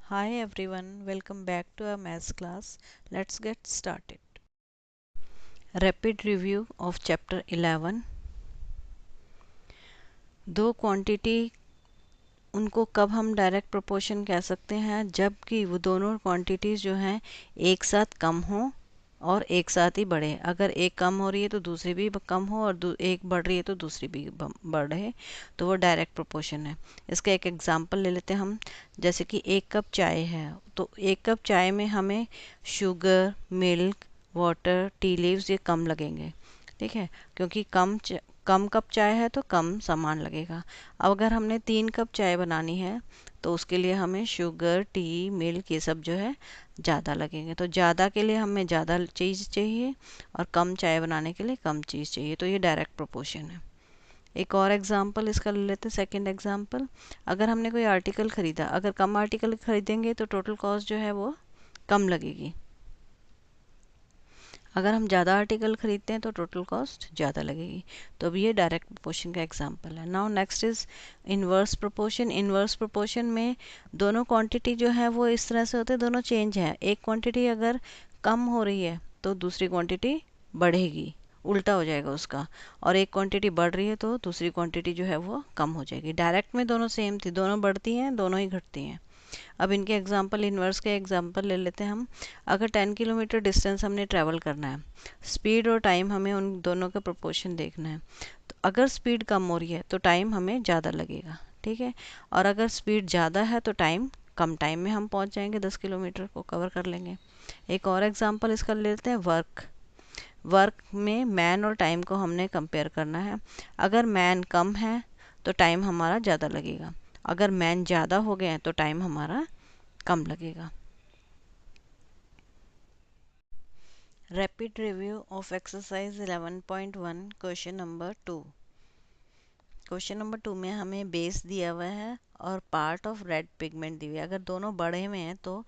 Hi everyone, welcome back to our maths class. Let's get started. Rapid review of chapter 11. दो quantity उनको कब हम direct proportion कह सकते हैं, जबकि वो दोनों क्वांटिटीज़ जो हैं एक साथ कम हो और एक साथ ही बढ़े। अगर एक कम हो रही है तो दूसरी भी कम हो और एक बढ़ रही है तो दूसरी भी बढ़े, तो वो डायरेक्ट प्रोपोर्शन है। इसका एक एग्जांपल ले लेते हैं हम। जैसे कि एक कप चाय है, तो एक कप चाय में हमें sugar, milk, water, tea leaves ये कम लगेंगे। ठीक है, क्योंकि कम कप चाय है तो कम सामान लगेगा। अब अगर हमने 3 कप चाय बनानी है तो उसके लिए हमें शुगर, टी, मिल्क ये सब जो है ज़्यादा लगेंगे। तो ज़्यादा के लिए हमें ज़्यादा चीज़ चाहिए और कम चाय बनाने के लिए कम चीज़ चाहिए। तो ये डायरेक्ट प्रोपोर्शन है। एक और एग्जांपल इसका ले लेते हैं, सेकंड एग्जांपल। अगर हमने कोई आर्टिकल ख़रीदा, अगर कम आर्टिकल खरीदेंगे तो टोटल कॉस्ट जो है वो कम लगेगी। अगर हम ज़्यादा आर्टिकल खरीदते हैं तो टोटल कॉस्ट ज़्यादा लगेगी। तो अब ये डायरेक्ट प्रोपोर्शन का एग्जांपल है। Now next is inverse proportion. Inverse proportion में दोनों क्वांटिटी जो है वो इस तरह से होते हैं, दोनों चेंज है। एक क्वांटिटी अगर कम हो रही है तो दूसरी क्वांटिटी बढ़ेगी, उल्टा हो जाएगा उसका। और एक क्वांटिटी बढ़ रही है तो दूसरी क्वांटिटी जो है वो कम हो जाएगी। डायरेक्ट में दोनों सेम थी, दोनों बढ़ती हैं, दोनों ही घटती हैं। अब इनके एग्जांपल, इन्वर्स के एग्जांपल ले लेते हैं हम। अगर 10 किलोमीटर डिस्टेंस हमने ट्रैवल करना है, स्पीड और टाइम हमें उन दोनों का प्रोपोर्शन देखना है। तो अगर स्पीड कम हो रही है तो टाइम हमें ज़्यादा लगेगा। ठीक है, और अगर स्पीड ज़्यादा है तो टाइम कम टाइम में हम पहुंच जाएंगे, 10 किलोमीटर को कवर कर लेंगे। एक और एग्जांपल इसका ले लेते हैं, वर्क। वर्क में मैन और टाइम को हमने कंपेयर करना है। अगर मैन कम है तो टाइम हमारा ज़्यादा लगेगा, अगर मैन ज़्यादा हो गए हैं तो टाइम हमारा कम लगेगा। Rapid review of exercise 11.1 question number 2। Question number 2 में हमें बेस दिया हुआ है और पार्ट ऑफ रेड पिगमेंट दी हुई है। अगर दोनों बढ़े हुए हैं तो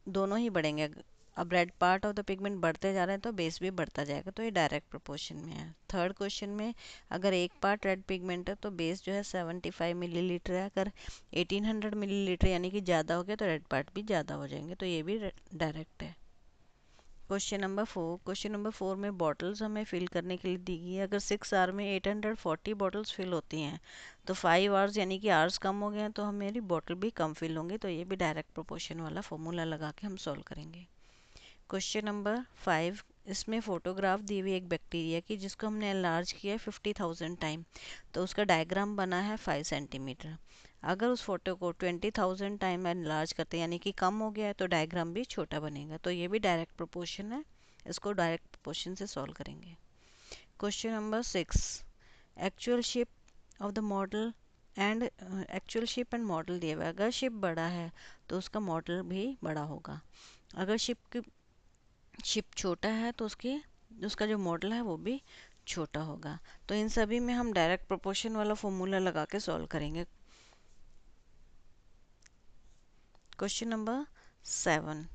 दोनों ही बढ़ेंगे। अब red part of the pigment बढ़ते जा रहे हैं तो बेस भी बढ़ता जाएगा, तो ये डायरेक्ट प्रोपोर्शन में है। थर्ड क्वेश्चन में अगर एक पार्ट रेड पिगमेंट है तो बेस जो है 75 मिलीलीटर है। अगर 1800 मिलीलीटर यानी कि ज़्यादा हो गया तो रेड पार्ट भी ज़्यादा हो जाएंगे, तो ये भी डायरेक्ट है। क्वेश्चन नंबर 4 में बॉटल्स हमें फिल करने के लिए दी गई है। अगर 6 आवर में 840 बॉटल्स फिल होती हैं तो 5 आवर्स यानी कि आवर्स कम हो गए हैं तो हमारी बॉटल भी कम फिल होंगी। तो ये भी डायरेक्ट प्रोपोर्शन वाला फॉर्मूला लगा के हम सॉल्व करेंगे। क्वेश्चन नंबर 5, इसमें फोटोग्राफ दी हुई एक बैक्टीरिया की जिसको हमने एनलार्ज किया है 50,000 टाइम। तो उसका डायग्राम बना है 5 सेंटीमीटर। अगर उस फोटो को 20,000 टाइम एनलार्ज करते हैं यानी कि कम हो गया है तो डायग्राम भी छोटा बनेगा। तो ये भी डायरेक्ट प्रोपोर्शन है, इसको डायरेक्ट प्रोपोर्शन से सॉल्व करेंगे। Question number 6, actual ship of the model and actual ship and model दिया हुआ है। अगर शिप बड़ा है तो उसका मॉडल भी बड़ा होगा। अगर शिप छोटा है तो उसका जो मॉडल है वो भी छोटा होगा। तो इन सभी में हम डायरेक्ट प्रोपोर्शन वाला फॉर्मूला लगा के सॉल्व करेंगे। Question number 7।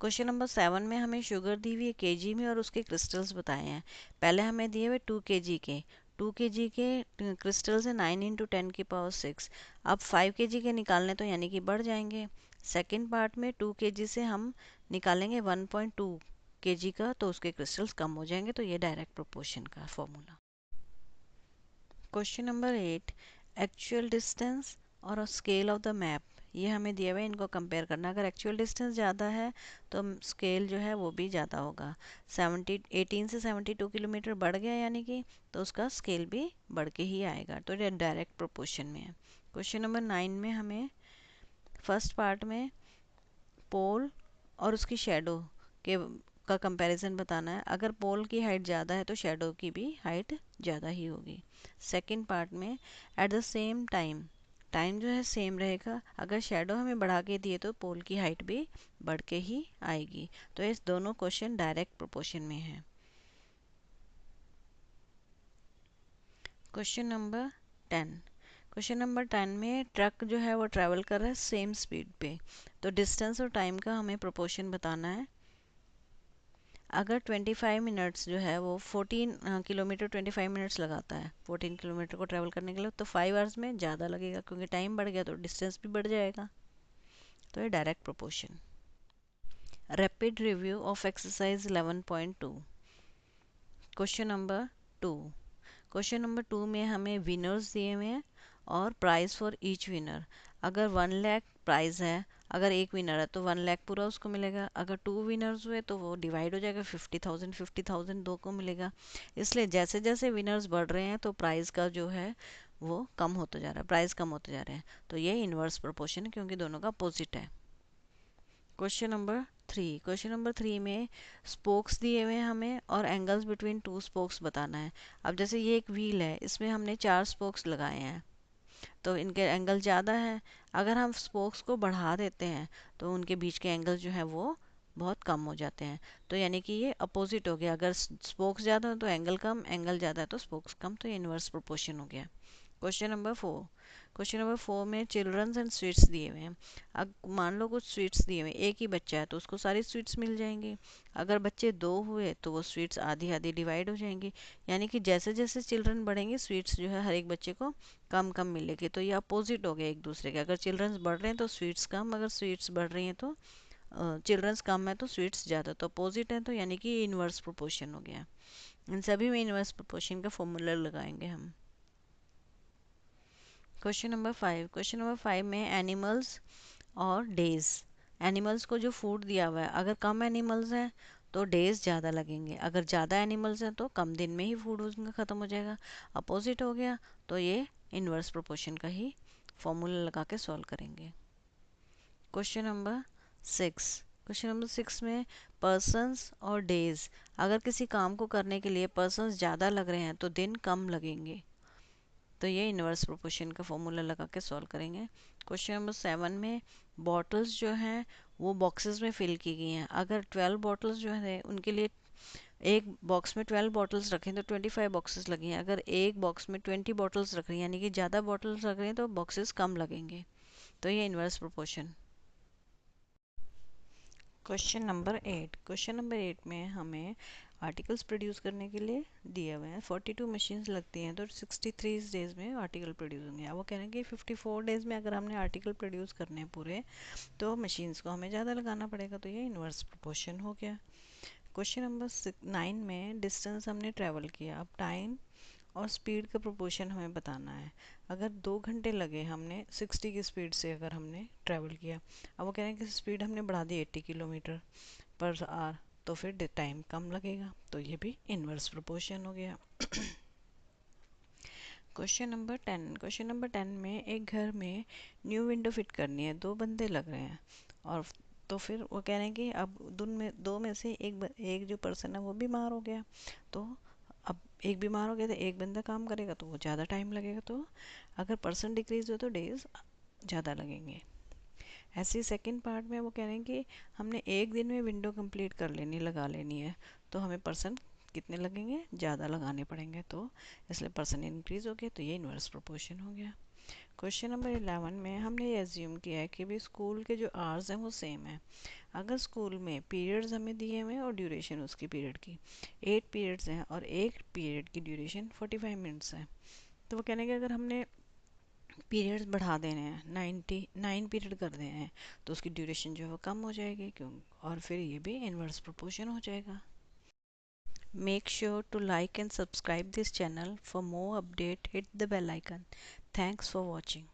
क्वेश्चन नंबर 7 में हमें शुगर दी हुई है केजी में और उसके क्रिस्टल्स बताए हैं। पहले हमें दिए हुए 2 kg के 2 kg के क्रिस्टल्स है 9 × 10⁻⁶। अब 5 kg के निकालने तो यानी कि बढ़ जाएंगे। सेकंड पार्ट में 2 kg से हम निकालेंगे 1.2 kg का, तो उसके क्रिस्टल्स कम हो जाएंगे। तो ये डायरेक्ट प्रोपोर्शन का formula. Question number 8, actual distance और स्केल ऑफ द मैप। ये हमें दिया हुआ है, इनको कंपेयर करना। अगर एक्चुअल डिस्टेंस ज़्यादा है तो स्केल जो है वो भी ज़्यादा होगा। 18 से 72 किलोमीटर बढ़ गया यानी कि, तो उसका स्केल भी बढ़ के ही आएगा। तो ये डायरेक्ट प्रोपोर्शन में है। क्वेश्चन नंबर 9 में हमें फर्स्ट पार्ट में पोल और उसकी शेडो के का कंपैरिजन बताना है। अगर पोल की हाइट ज़्यादा है तो शेडो की भी हाइट ज़्यादा ही होगी। सेकंड पार्ट में at the same time, time जो है सेम रहेगा। अगर शेडो हमें बढ़ा के दिए तो पोल की हाइट भी बढ़ के ही आएगी। तो इस दोनों क्वेश्चन डायरेक्ट प्रोपोर्शन में है। Question number 10। क्वेश्चन नंबर 10 में ट्रक जो है वो ट्रैवल कर रहा है सेम स्पीड पे, तो डिस्टेंस और टाइम का हमें प्रोपोर्शन बताना है। अगर 25 मिनट्स जो है वो 14 किलोमीटर 25 मिनट्स लगाता है 14 किलोमीटर को ट्रैवल करने के लिए, तो 5 आवर्स में ज़्यादा लगेगा क्योंकि टाइम बढ़ गया तो डिस्टेंस भी बढ़ जाएगा। तो ये direct proportion. Rapid review of exercise 11.2। Question number 2। Question number 2 में हमें विनर्स दिए हुए हैं और प्राइस फॉर ईच विनर। अगर 1 लाख प्राइस है, अगर एक विनर है तो 1 लाख पूरा उसको मिलेगा। अगर 2 विनर्स हुए तो वो डिवाइड हो जाएगा, 50,000 दो को मिलेगा। इसलिए जैसे जैसे विनर्स बढ़ रहे हैं तो प्राइस का जो है वो कम होता जा रहा है, प्राइस कम होते जा रहे हैं। तो ये इन्वर्स प्रोपोर्शन है क्योंकि दोनों का अपोजिट है। क्वेश्चन नंबर 3 में स्पोक्स दिए हुए हैं हमें और एंगल्स बिटवीन टू स्पोक्स बताना है। अब जैसे ये एक व्हील है, इसमें हमने 4 स्पोक्स लगाए हैं तो इनके एंगल ज़्यादा है। अगर हम स्पोक्स को बढ़ा देते हैं तो उनके बीच के एंगल जो है वो बहुत कम हो जाते हैं। तो यानी कि ये अपोजिट हो गया, अगर स्पोक्स ज़्यादा हो तो एंगल कम, एंगल ज़्यादा है तो स्पोक्स कम, तो ये इन्वर्स प्रोपोर्शन हो गया। क्वेश्चन नंबर 4 में चिल्ड्रंस एंड स्वीट्स दिए हुए हैं। अब मान लो कुछ स्वीट्स दिए हुए हैं, एक ही बच्चा है तो उसको सारी स्वीट्स मिल जाएंगी। अगर बच्चे 2 हुए तो वो स्वीट्स आधी आधी डिवाइड हो जाएंगी। यानी कि जैसे जैसे चिल्ड्रन बढ़ेंगे स्वीट्स जो है हर एक बच्चे को कम कम मिलेगी। तो ये अपोजिट हो गया एक दूसरे के, अगर चिल्ड्रंस बढ़ रहे हैं तो स्वीट्स कम, अगर स्वीट्स बढ़ रही हैं तो चिल्ड्रंस कम है तो स्वीट्स ज़्यादा, तो अपोजिट है, तो यानी कि इन्वर्स प्रोपोर्शन हो गया। इन सभी में इन्वर्स प्रोपोर्शन का फॉर्मूला लगाएंगे हम। क्वेश्चन नंबर 5 में एनिमल्स और डेज। एनिमल्स को जो फूड दिया हुआ है, अगर कम एनिमल्स हैं तो डेज ज़्यादा लगेंगे, अगर ज़्यादा एनिमल्स हैं तो कम दिन में ही फूड उनका ख़त्म हो जाएगा। अपोजिट हो गया, तो ये इन्वर्स प्रोपोर्शन का ही फॉर्मूला लगा के सॉल्व करेंगे। क्वेश्चन नंबर 6 में पर्सन्स और डेज। अगर किसी काम को करने के लिए पर्सन्स ज़्यादा लग रहे हैं तो दिन कम लगेंगे, तो ये इन्वर्स प्रोपोर्शन का फॉर्मूला लगा के सॉल्व करेंगे। क्वेश्चन नंबर 7 में बॉटल्स जो हैं वो बॉक्सेस में फिल की गई हैं। अगर 12 बॉटल्स जो है उनके लिए एक बॉक्स में 12 बॉटल्स रखें तो 25 बॉक्सेस लगी हैं। अगर एक बॉक्स में 20 बॉटल्स रख रही हैं यानी कि ज़्यादा बॉटल्स रख रही हैं तो बॉक्सेस कम लगेंगे, तो ये इन्वर्स प्रोपोर्शन। क्वेश्चन नंबर 8 में हमें आर्टिकल्स प्रोड्यूस करने के लिए दिए हुए हैं। 42 मशीन्स लगती हैं तो 63 डेज में आर्टिकल प्रोड्यूस होंगे। अब वो कह रहे हैं कि 54 डेज में अगर हमने आर्टिकल प्रोड्यूस करने हैं पूरे तो मशीन्स को हमें ज़्यादा लगाना पड़ेगा, तो ये इन्वर्स प्रोपोर्शन हो गया। क्वेश्चन नंबर 9 में डिस्टेंस हमने ट्रैवल किया। अब टाइम और स्पीड का प्रोपोर्शन हमें बताना है। अगर 2 घंटे लगे हमने 60 की स्पीड से अगर हमने ट्रैवल किया, अब वो कह रहे हैं कि स्पीड हमने बढ़ा दी 80 किलोमीटर पर आवर, तो फिर टाइम कम लगेगा, तो ये भी इन्वर्स प्रोपोर्शन हो गया। क्वेश्चन नंबर 10 में एक घर में न्यू विंडो फिट करनी है, 2 बंदे लग रहे हैं और तो फिर वो कह रहे हैं कि अब दो में से एक जो पर्सन है वो बीमार हो गया। तो अब एक बीमार हो गया तो एक बंदा काम करेगा तो वो ज़्यादा टाइम लगेगा, तो अगर पर्सन डिक्रीज हो तो डेज ज़्यादा लगेंगे। ऐसे ही सेकंड पार्ट में वो कह रहे हैं कि हमने एक दिन में विंडो कंप्लीट कर लेनी, लगा लेनी है, तो हमें पर्सन कितने लगेंगे, ज़्यादा लगाने पड़ेंगे, तो इसलिए पर्सन इंक्रीज हो गया, तो ये इन्वर्स प्रोपोर्शन हो गया। क्वेश्चन नंबर 11 में हमने ये एज्यूम किया है कि भी स्कूल के जो आवर्स हैं वो सेम है। अगर स्कूल में पीरियड्स हमें दिए हुए हैं और ड्यूरेशन उसकी पीरियड की 8 पीरियड्स हैं और एक पीरियड की ड्यूरेशन 45 मिनट्स है, तो वो कहने कि अगर हमने पीरियड्स बढ़ा देने हैं, 99 पीरियड कर देने हैं, तो उसकी ड्यूरेशन जो है वो कम हो जाएगी, क्यों, और फिर ये भी इन्वर्स प्रोपोर्शन हो जाएगा। Make sure to like and subscribe this channel for more update, hit the bell icon. Thanks for watching.